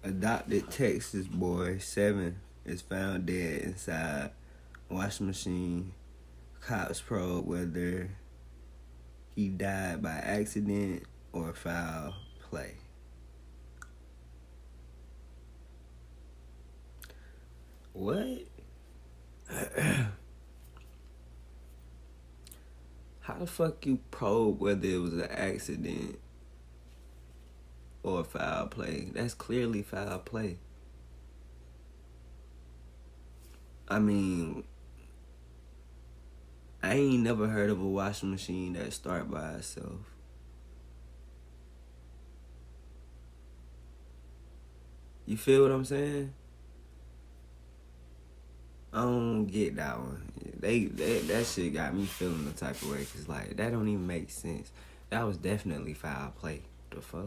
Adopted Texas boy 7 is found dead inside washing machine. Cops probe whether he died by accident or foul play. What? How the fuck you probe whether it was an accident or foul play? That's clearly foul play. I mean, I ain't never heard of a washing machine that start by itself. You feel what I'm saying? I don't get that one. That shit got me feeling the type of way, cause like that don't even make sense. That was definitely foul play. The fuck?